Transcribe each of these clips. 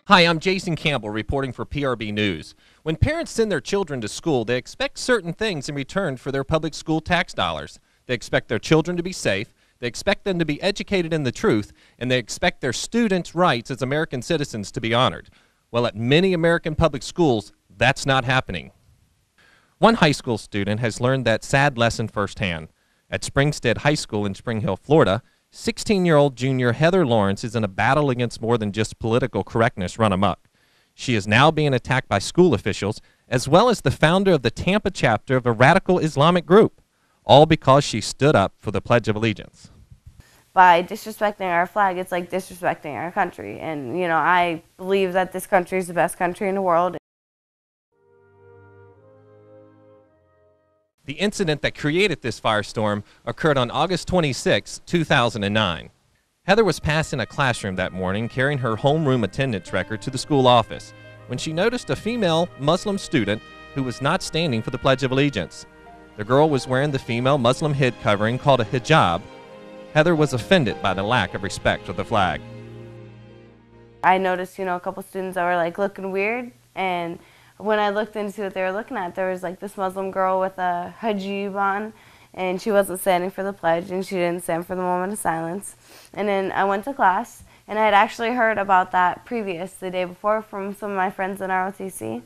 Hi, I'm Jason Campbell reporting for PRB News. When parents send their children to school, they expect certain things in return for their public school tax dollars. They expect their children to be safe, they expect them to be educated in the truth, and they expect their students' rights as American citizens to be honored. Well, at many American public schools, that's not happening. One high school student has learned that sad lesson firsthand. At Springstead High School in Spring Hill, Florida, 16-year-old junior Heather Lawerence is in a battle against more than just political correctness run amok. She is now being attacked by school officials, as well as the founder of the Tampa chapter of a radical Islamic group, all because she stood up for the Pledge of Allegiance. By disrespecting our flag, it's like disrespecting our country. And, you know, I believe that this country is the best country in the world. The incident that created this firestorm occurred on August 26, 2009. Heather was passing a classroom that morning carrying her homeroom attendance record to the school office when she noticed a female Muslim student who was not standing for the Pledge of Allegiance. The girl was wearing the female Muslim head covering called a hijab. Heather was offended by the lack of respect for the flag. I noticed, a couple students that were like looking weird, and when I looked into what they were looking at, there was like this Muslim girl with a hijab on, and she wasn't standing for the pledge, and she didn't stand for the moment of silence. And then I went to class, and I had actually heard about that the day before, from some of my friends in ROTC.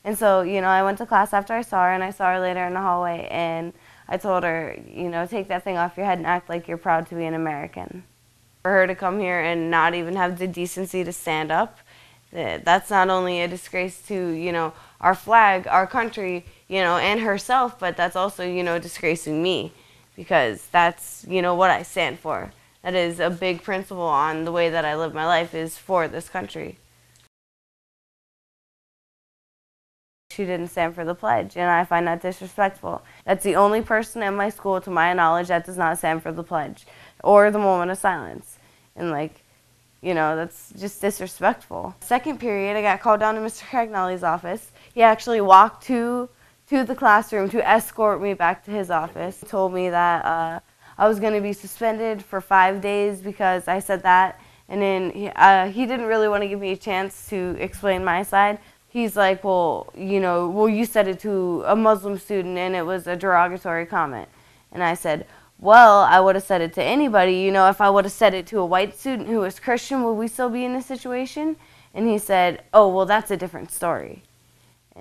And so, I went to class after I saw her, and I saw her later in the hallway, and I told her, take that thing off your head and act like you're proud to be an American. For her to come here and not even have the decency to stand up, that's not only a disgrace to, our flag, our country, and herself, but that's also, disgracing me, because that's, what I stand for. That is a big principle on the way that I live my life, is for this country. She didn't stand for the pledge, and I find that disrespectful. That's the only person in my school, to my knowledge, that does not stand for the pledge or the moment of silence. And that's just disrespectful. Second period, I got called down to Mr. Cragnelli's office. He actually walked to the classroom to escort me back to his office. He told me that I was going to be suspended for 5 days because I said that. And then he didn't really want to give me a chance to explain my side. He's like, well, you said it to a Muslim student and it was a derogatory comment. And I said, well, I would have said it to anybody. If I would have said it to a white student who was Christian, would we still be in this situation? And he said, oh, well, that's a different story.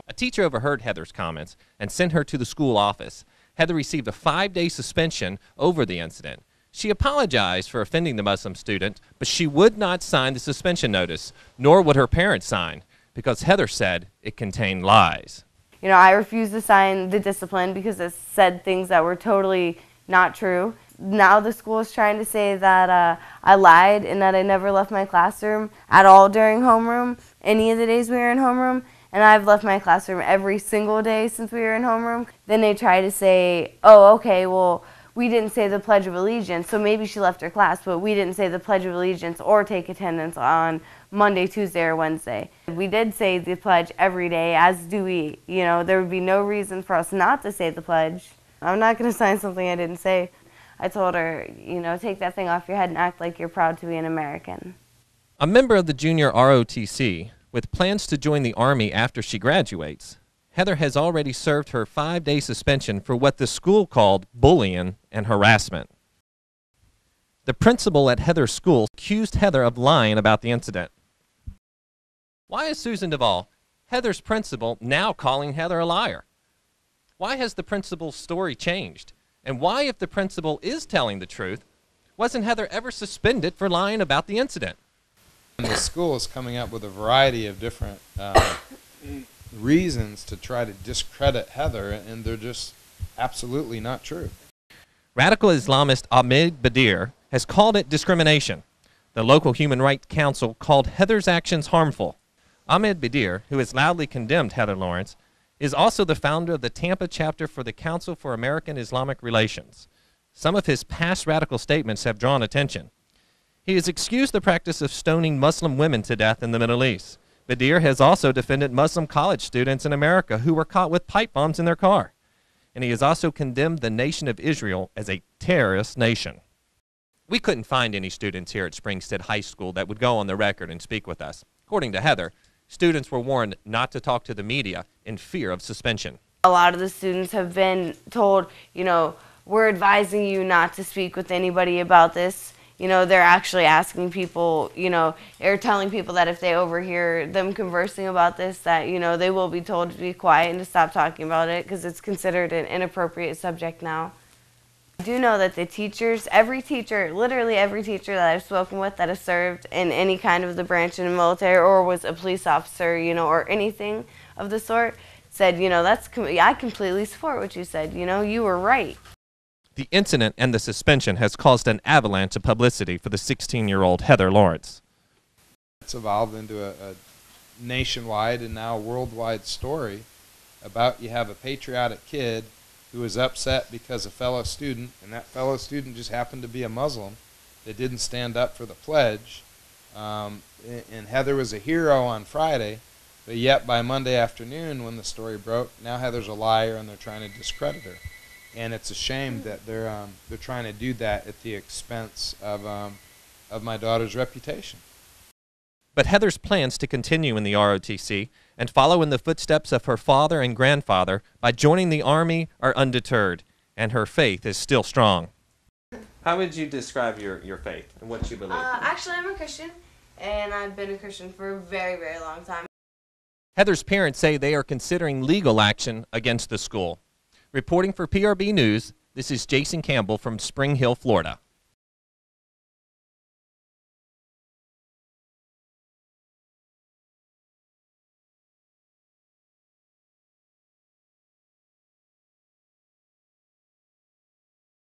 A teacher overheard Heather's comments and sent her to the school office. Heather received a 5-day suspension over the incident. She apologized for offending the Muslim student, but she would not sign the suspension notice, nor would her parents sign, because Heather said it contained lies. I refused to sign the discipline because it said things that were totally not true. Now the school is trying to say that I lied and that I never left my classroom at all during homeroom, any of the days we were in homeroom, and I've left my classroom every single day since we were in homeroom. Then they try to say, oh, okay, well, we didn't say the Pledge of Allegiance, so maybe she left her class, but we didn't say the Pledge of Allegiance or take attendance on Monday, Tuesday, or Wednesday. We did say the pledge every day, as do we. There would be no reason for us not to say the pledge. I'm not going to sign something I didn't say. I told her, take that thing off your head and act like you're proud to be an American. A member of the junior ROTC, with plans to join the Army after she graduates, Heather has already served her 5-day suspension for what the school called bullying and harassment. The principal at Heather's school accused Heather of lying about the incident. Why is Susan Duvall, Heather's principal, now calling Heather a liar? Why has the principal's story changed? And why, if the principal is telling the truth, wasn't Heather ever suspended for lying about the incident? And the school is coming up with a variety of different reasons to try to discredit Heather, and they're just absolutely not true. Radical Islamist Ahmed Badir has called it discrimination. The local Human Rights Council called Heather's actions harmful. Ahmed Badir, who has loudly condemned Heather Lawerence, is also the founder of the Tampa chapter for the Council for American Islamic Relations. Some of his past radical statements have drawn attention. He has excused the practice of stoning Muslim women to death in the Middle East. Badir has also defended Muslim college students in America who were caught with pipe bombs in their car. And he has also condemned the nation of Israel as a terrorist nation. We couldn't find any students here at Springstead High School that would go on the record and speak with us. According to Heather, students were warned not to talk to the media in fear of suspension. A lot of the students have been told, we're advising you not to speak with anybody about this. They're actually asking people, they're telling people that if they overhear them conversing about this, that, they will be told to be quiet and to stop talking about it because it's considered an inappropriate subject now. I do know that the teachers, literally every teacher that I've spoken with that has served in any kind of the branch in the military or was a police officer, or anything of the sort, said, I completely support what you said. You were right. The incident and the suspension has caused an avalanche of publicity for the 16-year-old Heather Lawerence. It's evolved into a nationwide and now worldwide story about you have a patriotic kid who was upset because a fellow student, and that fellow student just happened to be a Muslim, that didn't stand up for the pledge. And Heather was a hero on Friday, but yet by Monday afternoon when the story broke, now Heather's a liar and they're trying to discredit her. And it's a shame that they're trying to do that at the expense of my daughter's reputation. But Heather's plans to continue in the ROTC and follow in the footsteps of her father and grandfather by joining the Army are undeterred, and her faith is still strong. How would you describe your faith and what you believe? Actually, I'm a Christian, and I've been a Christian for a very, very long time. Heather's parents say they are considering legal action against the school. Reporting for PRB News, this is Jason Campbell from Spring Hill, Florida.